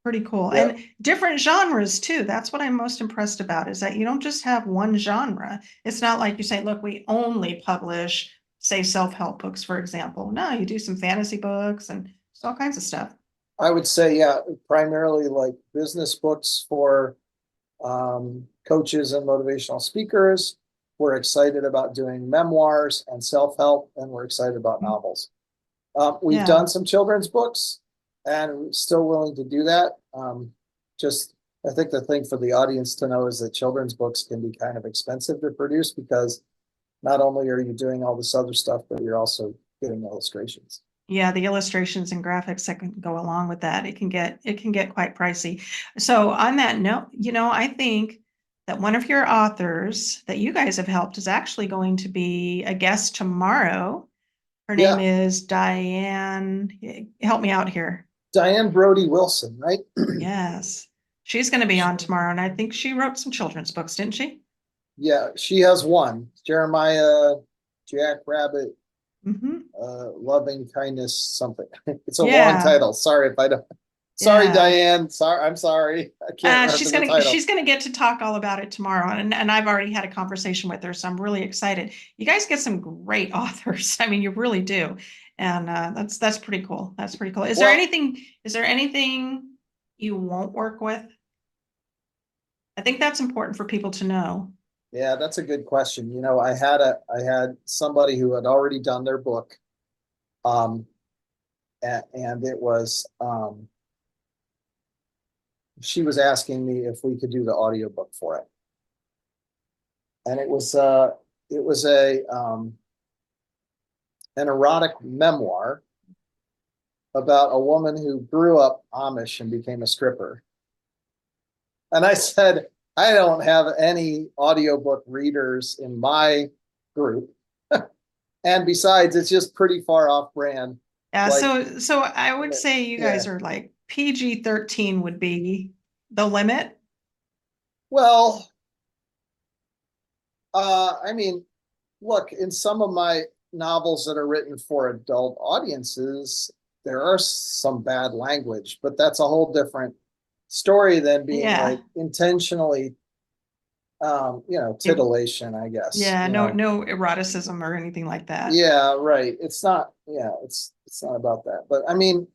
pretty cool. yeah. And different genres too. That's what I'm most impressed about is that you don't just have one genre. It's not like you say, look, we only publish, say, self-help books, for example. No, you do some fantasy books and just all kinds of stuff. I would say, yeah, primarily like business books for coaches and motivational speakers. We're excited about doing memoirs and self-help, and we're excited about novels. We've Yeah. done some children's books, and we're still willing to do that. Just, I think the thing for the audience to know is that children's books can be kind of expensive to produce because not only are you doing all this other stuff, but you're also getting illustrations. Yeah, the illustrations and graphics that can go along with that, it can get quite pricey. So on that note, I think that one of your authors that you guys have helped is actually going to be a guest tomorrow. Her name Yeah, is Diane. Help me out here. Diane Brody Wilson, right? Yes. She's going to be on tomorrow, and I think she wrote some children's books, didn't she? Yeah, she has one. Jeremiah Jack Rabbit Hmm. loving kindness something. It's a long Yeah. title. Sorry if I don't. Sorry, Yeah. Diane. Sorry, I'm sorry. I can't remember She's the gonna title. she's gonna get to talk all about it tomorrow, and I've already had a conversation with her, so I'm really excited. You guys get some great authors. I mean, you really do, and that's pretty cool. That's pretty cool. Well, Is there anything you won't work with? I think that's important for people to know. yeah, that's a good question. I had somebody who had already done their book, um, and it was she was asking me if we could do the audiobook for it, and it was a an erotic memoir about a woman who grew up Amish and became a stripper. And I said, I don't have any audiobook readers in my group. And besides, it's just pretty far off brand. Yeah, Like, so I would say you yeah. guys are like PG-13 would be the limit. Well, I mean, look, in some of my novels that are written for adult audiences, there are some bad language, but that's a whole different story than being Yeah. like intentionally It- titillation, I guess. yeah, no eroticism or anything like that. Yeah, right. It's not, yeah, it's not about that. But I mean,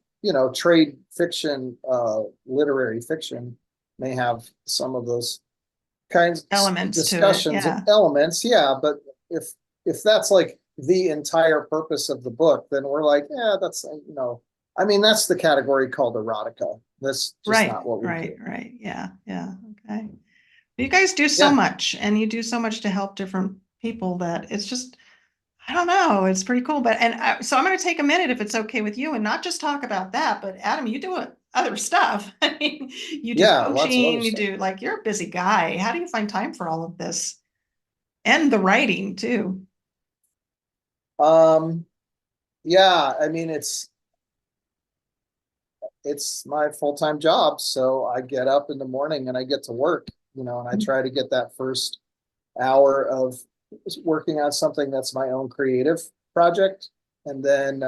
trade fiction, literary fiction may have some of those kinds of Elements to it. discussions and Yeah. elements. Yeah, but if that's like the entire purpose of the book, then we're like, yeah, I mean, that's the category called erotica. That's just Right, not what we right, do. right. Yeah, yeah. Okay. You guys do so Yeah, much and you do so much to help different people that it's just, I don't know, it's pretty cool. So I'm going to take a minute if it's okay with you and not just talk about that, but Adam, you do other stuff. I mean, you do yeah, lots of other coaching, stuff. you're a busy guy. How do you find time for all of this? And the writing too. Um, yeah, I mean, it's my full-time job. So I get up in the morning and I get to work, and I try to get that first hour of working on something that's my own creative project. And then,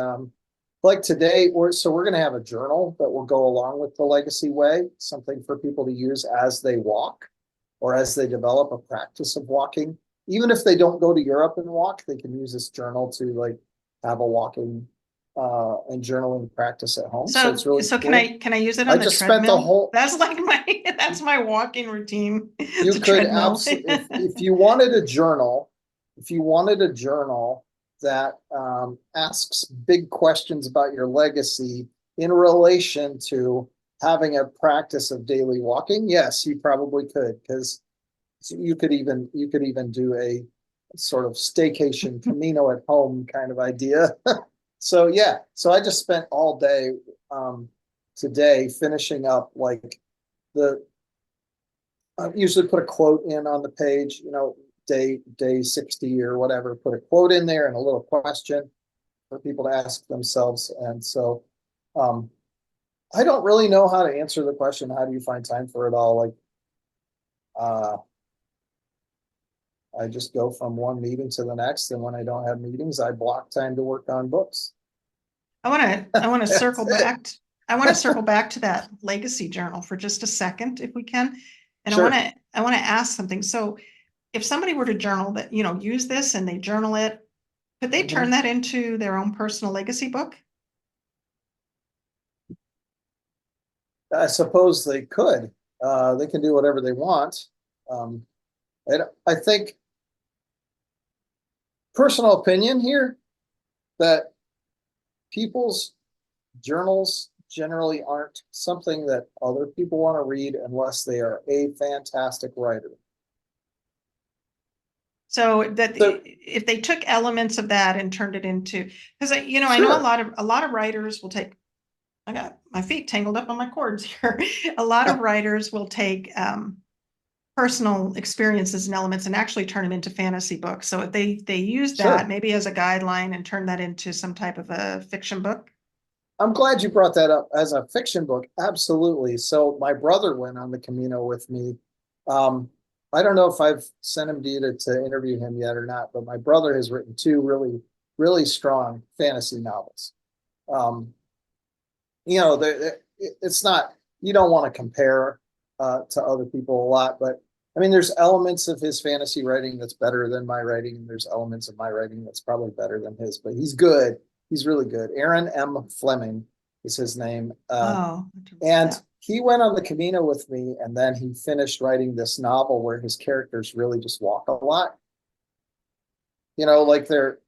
like today, we're going to have a journal that will go along with the Legacy Way, something for people to use as they walk or as they develop a practice of walking. Even if they don't go to Europe and walk, they can use this journal to like have a walking and journaling practice at home. So So, it's really so can cool. I can I use it I on the just spent the treadmill? whole That's like my that's my walking routine. It's you a could treadmill. absolutely if you wanted a journal, if you wanted a journal that asks big questions about your legacy, in relation to having a practice of daily walking, yes, you probably could, because you could even do a sort of staycation Camino at home kind of idea. So yeah, so I just spent all day today finishing up like the I usually put a quote in on the page, day 60 or whatever, put a quote in there and a little question for people to ask themselves. And so um, I don't really know how to answer the question, how do you find time for it all? Like, uh, I just go from one meeting to the next. And when I don't have meetings, I block time to work on books. I want to That's circle it. back. I want to circle back to that legacy journal for just a second, if we can. And Sure. I want to ask something. So if somebody were to journal that, use this and they journal it, could they turn Mhm. that into their own personal legacy book? I suppose they could. They can do whatever they want. Um, and I think personal opinion here that people's journals generally aren't something that other people want to read unless they are a fantastic writer. So that So if they took elements of that and turned it into, because I know sure. a lot of writers will take. I got my feet tangled up on my cords here. A lot of writers will take personal experiences and elements and actually turn them into fantasy books. So if they use that Sure. maybe as a guideline and turn that into some type of a fiction book. I'm glad you brought that up as a fiction book. Absolutely. So my brother went on the Camino with me. Um, I don't know if I've sent him to you to interview him yet or not, but my brother has written two really, really strong fantasy novels. Um, it's not, you don't want to compare to other people a lot, but I mean, there's elements of his fantasy writing that's better than my writing, and there's elements of my writing that's probably better than his, but he's good. He's really good. Aaron M. Fleming is his name. Oh, And yeah. he went on the Camino with me, and then he finished writing this novel where his characters really just walk a lot. Like they're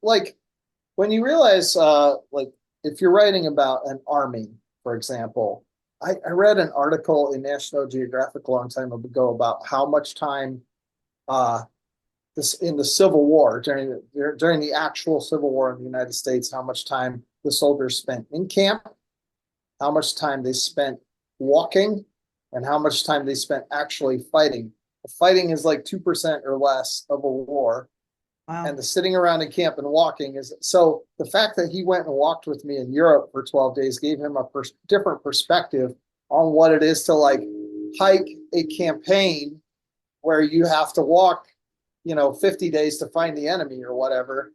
like when you realize like if you're writing about an army, for example, I read an article in National Geographic a long time ago about how much time uh, this in the Civil War during the actual Civil War in the United States, how much time the soldiers spent in camp, how much time they spent walking, and how much time they spent actually fighting. Fighting is like 2% or less of a war, and Wow. the sitting around in camp and walking is so the fact that he went and walked with me in Europe for 12 days gave him a different perspective on what it is to like hike a campaign where you have to walk 50 days to find the enemy or whatever.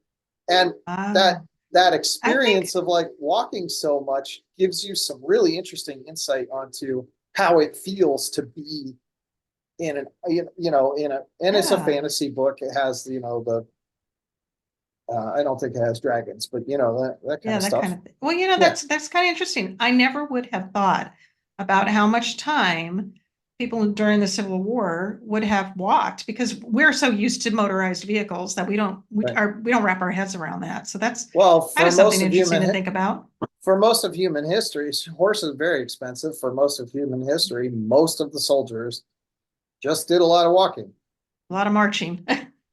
And that Wow. that I think, experience of like walking so much gives you some really interesting insight onto how it feels to be in an in a and it's a yeah. fantasy book. It has the I don't think it has dragons, but that kind Yeah, of that kind stuff. of thing. Well, Yeah, that's kind of interesting. I never would have thought about how much time people during the Civil War would have walked because we're so used to motorized vehicles that right. we don't wrap our heads around that. So that's Well, kind of something interesting to think about. for most of human history, horses are very expensive. For most of human history, most of the soldiers just did a lot of walking, A lot of marching.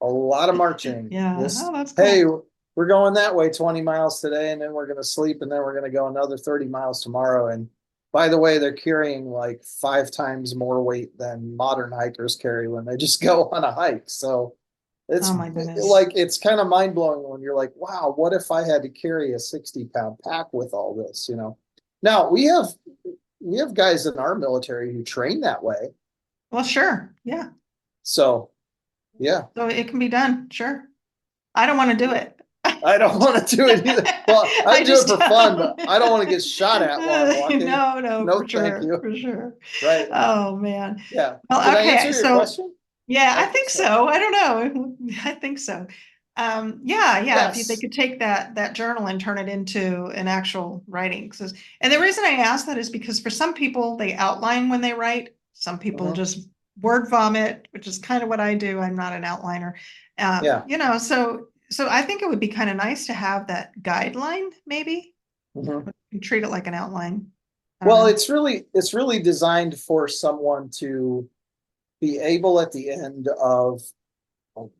a lot of marching. Yeah. Oh, This, that's hey, cool. we're going that way 20 miles today, and then we're going to sleep, and then we're going to go another 30 miles tomorrow. And by the way, they're carrying like 5 times more weight than modern hikers carry when they just go on a hike. So Oh it's my goodness. like it's kind of mind blowing when you're like, wow, what if I had to carry a 60-pound pack with all this? Now we have guys in our military who train that way. Well, sure. Yeah. So yeah, So it can be done. Sure. I don't want to do it. I don't want to do it either. Well, I I do it just for fun, don't. but I don't want to get shot at while I'm walking. No, no, No, for thank sure, you. for sure. Right. Oh man. Yeah. Did Well, I okay. answer your So question? yeah, I I think think so. so. I don't know. I think so. Yeah. If they Yes. could take that journal and turn it into an actual writing. And the reason I ask that is because for some people they outline when they write. Some people Hmm. just word vomit, which is kind of what I do. I'm not an outliner. Yeah. So I think it would be kind of nice to have that guideline, maybe. Hmm. You treat it like an outline. I don't Well, know. it's really designed for someone to be able at the end of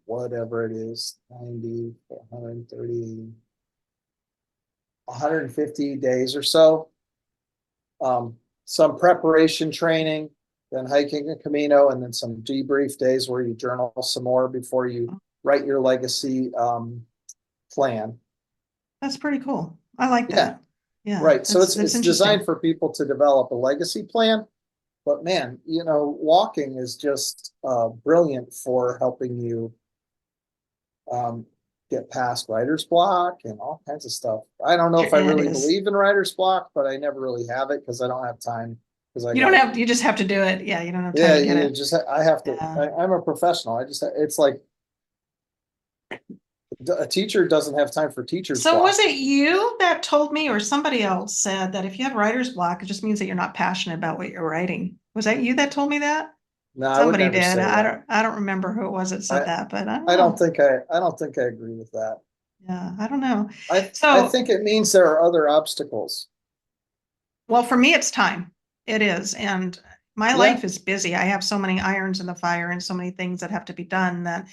whatever it is, 90, 130, 150 days or so, some preparation training, then hiking a Camino, and then some debrief days where you journal some more before you write your legacy plan. That's pretty cool. I like Yeah, that. Yeah, right. So it's that's it's designed interesting. for people to develop a legacy plan. But man, walking is just brilliant for helping you um, get past writer's block and all kinds of stuff. I don't know if I It really is. believe in writer's block, but I never really have it because I don't have time. Because I You don't got, have, you just have to do it. Yeah, you don't have time yeah, to get you it. just, I have to, Yeah. I'm a professional. It's like a teacher doesn't have time for teacher's So was block. it you that told me, or somebody else said that if you have writer's block, it just means that you're not passionate about what you're writing? Was that you that told me that? No, I would Somebody never did. say that. I don't remember who it was that said I, that, but I don't I don't know. think I don't think I agree with that. Yeah, I don't know. I So, think it means there are other obstacles. well, for me, it's time. It is. And my Yeah, life is busy. I have so many irons in the fire and so many things that have to be done that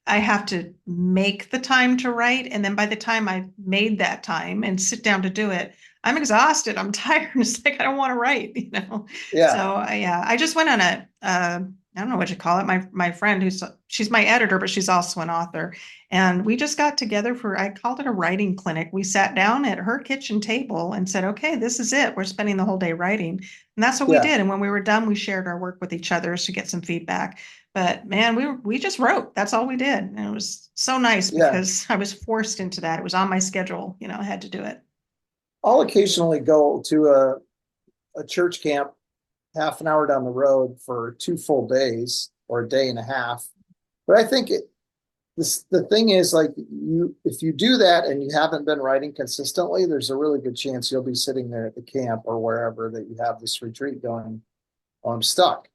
I have to make the time to write. And then by the time I've made that time and sit down to do it, I'm exhausted. I'm tired. It's like, I don't want to write. yeah, So yeah, I just went on I don't know what you call it. My friend she's my editor, but she's also an author. And we just got together I called it a writing clinic. We sat down at her kitchen table and said, okay, this is it. We're spending the whole day writing. And that's what we yeah, did. And when we were done, we shared our work with each other to get some feedback. But man, we just wrote. That's all we did. And it was so nice yeah. because I was forced into that. It was on my schedule, I had to do it. I'll occasionally go to a church camp half an hour down the road for 2 full days or a day and a half. But I think the thing is, like, if you do that and you haven't been writing consistently, there's a really good chance you'll be sitting there at the camp or wherever that you have this retreat going, oh, I'm stuck.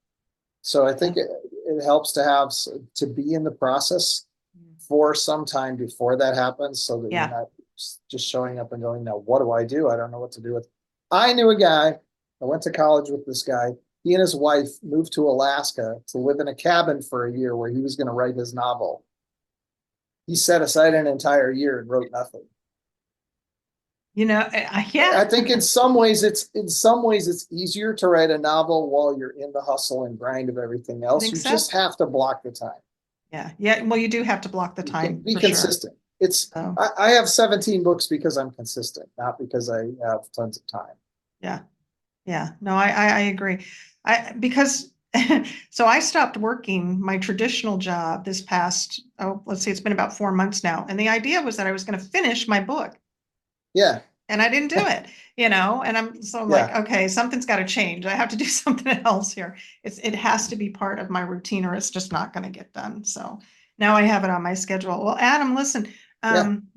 So I Yeah. think it helps to have to be in the process for some time before that happens, so that you're Yeah. not just showing up and going, now what do I do? I don't know what to do with. I knew a guy. I went to college with this guy. He and his wife moved to Alaska to live in a cabin for a year where he was going to write his novel. He set aside an entire year and wrote nothing. Yeah. I think in some ways it's easier to write a novel while you're in the hustle and grind of everything I else. think You so. just have to block the time. Yeah. Yeah. Well, you do have to block the time Be for sure. consistent. It's So I have 17 books because I'm consistent, not because I have tons of time. yeah. Yeah. No, I agree. Because so I stopped working my traditional job this past, let's see, it's been about 4 months now. And the idea was that I was going to finish my book. Yeah, And I didn't do it. And I'm like, yeah, okay, something's got to change. I have to do something else here. It has to be part of my routine or it's just not going to get done. So now I have it on my schedule. Well, Adam, listen, yeah. um,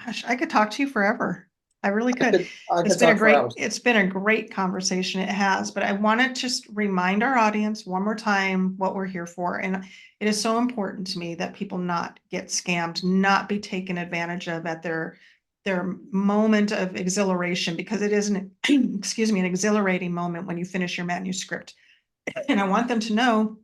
gosh, I could talk to you forever. I really could. I could talk for hours. It's been a great conversation. It has, but I want to just remind our audience one more time what we're here for. And it is so important to me that people not get scammed, not be taken advantage of at their moment of exhilaration, because it is an excuse me, an exhilarating moment when you finish your manuscript. And I want them to know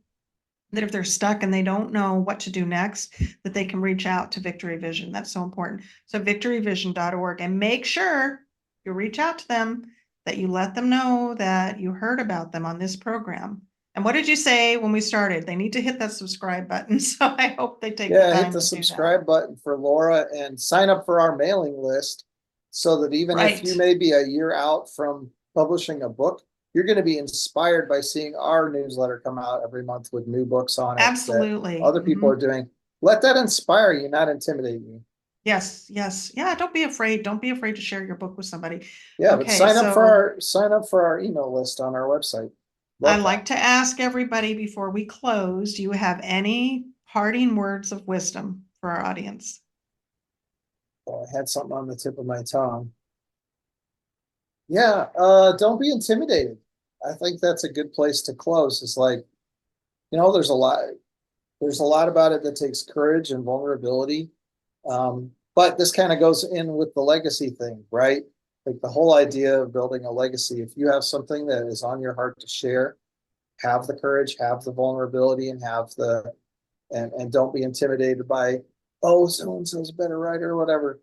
that if they're stuck and they don't know what to do next, that they can reach out to Victory Vision. That's so important. So victoryvision.org, and make sure you reach out to them, that you let them know that you heard about them on this program. And what did you say when we started? They need to hit that subscribe button. So I hope they take the Yeah, hit time the to do that. subscribe button for Laura and sign up for our mailing list so that even if you Right. may be a year out from publishing a book, you're going to be inspired by seeing our newsletter come out every month with new books on it that Absolutely. other people are doing. Let that inspire you, not intimidate you. Yes, yes. Yeah, don't be afraid. Don't be afraid to share your book with somebody. Yeah, but Okay, so sign up for our email list on our website. I Love that. like to ask everybody before we close, do you have any parting words of wisdom for our audience? I had something on the tip of my tongue. Yeah, don't be intimidated. I think that's a good place to close. It's like, there's a lot about it that takes courage and vulnerability. But this kind of goes in with the legacy thing, right? Like the whole idea of building a legacy, if you have something that is on your heart to share, have the courage, have the vulnerability, and have the and don't be intimidated by, oh, so and so's a better writer or whatever.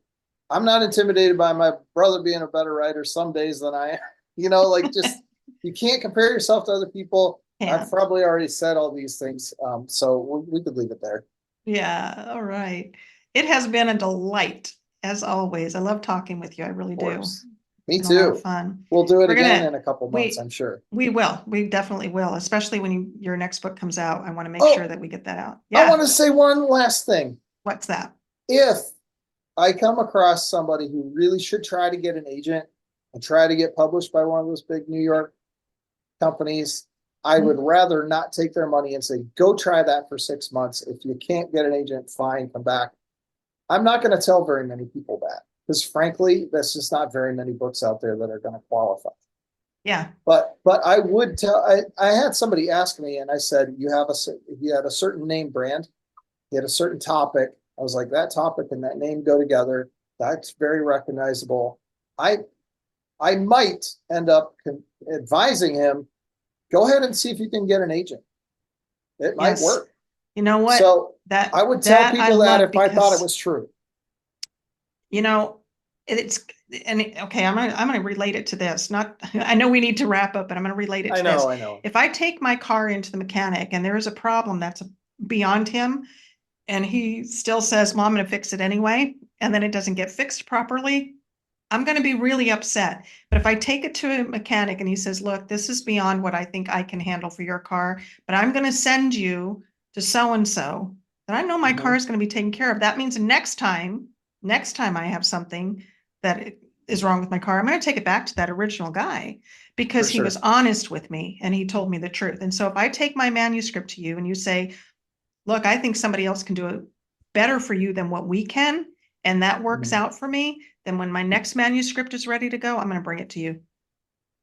I'm not intimidated by my brother being a better writer some days than I am. Like just you can't compare yourself to other people. I've And probably already said all these things, so we could leave it there. yeah, all right. It has been a delight, as always. I love talking with you. I really Of do. course. It's Me been a lot of too. fun. We'll do it We're again gonna in a couple months, we I'm sure. we will. We definitely will, especially when your next book comes out. I want to make sure Oh, that we get that out. I Yeah. want to say one last thing. What's that? If I come across somebody who really should try to get an agent and try to get published by one of those big New York companies, I would rather not take their money and say, go try that for 6 months. If you can't get an agent, fine, come back. I'm not going to tell very many people that because frankly, there's just not very many books out there that are going to qualify. Yeah. But I would tell, I had somebody ask me and I said, you had a certain name brand, you had a certain topic. I was like, that topic and that name go together. That's very recognizable. I I might end up advising him, go ahead and see if you can get an agent. It might Yes. work. You know what? So I would tell That I people that love if I thought it because was true. you know it's okay, I'm gonna relate it to this. Not I know we need to wrap up, but I'm gonna relate it I to this. know, I know. If I take my car into the mechanic and there is a problem that's beyond him, and he still says, "Mom, I'm gonna fix it anyway," and then it doesn't get fixed properly, I'm going to be really upset. But if I take it to a mechanic and he says, look, this is beyond what I think I can handle for your car, but I'm going to send you to so and so, then I know my car Mhm. is going to be taken care of. That means next time I have something that is wrong with my car, I'm going to take it back to that original guy For because he was sure. honest with me and he told me the truth. And so if I take my manuscript to you and you say, look, I think somebody else can do it better for you than what we can, and that works Mhm. out for me, then when my next manuscript is ready to go, I'm going to bring it to you.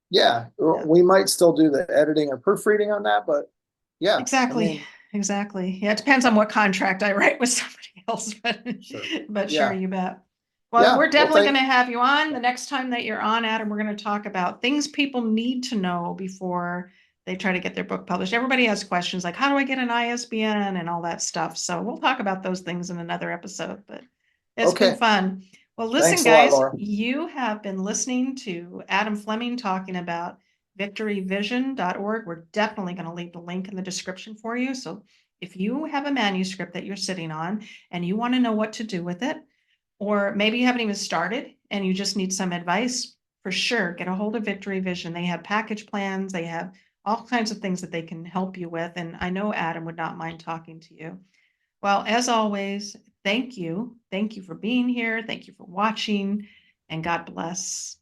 Yeah, Yeah, we might still do the editing or proofreading on that, but yeah, I exactly. mean, Exactly. Yeah, it depends on what contract I write with somebody else, sure. but sure, Yeah. you bet. Well, Yeah. we're Well, definitely going thank to have you on. The next time that you're on, Adam, we're going to talk about things people need to know before they try to get their book published. Everybody has questions like, how do I get an ISBN and all that stuff? So we'll talk about those things in another episode, but it's been okay. fun. Well, listen, Thanks a lot, guys, Laura. you have been listening to Adam Fleming talking about victoryvision.org. We're definitely going to leave the link in the description for you. So if you have a manuscript that you're sitting on and you want to know what to do with it, or maybe you haven't even started and you just need some advice, for sure, get a hold of Victory Vision. They have package plans, they have all kinds of things that they can help you with. And I know Adam would not mind talking to you. Well, as always, thank you. Thank you for being here. Thank you for watching, and God bless.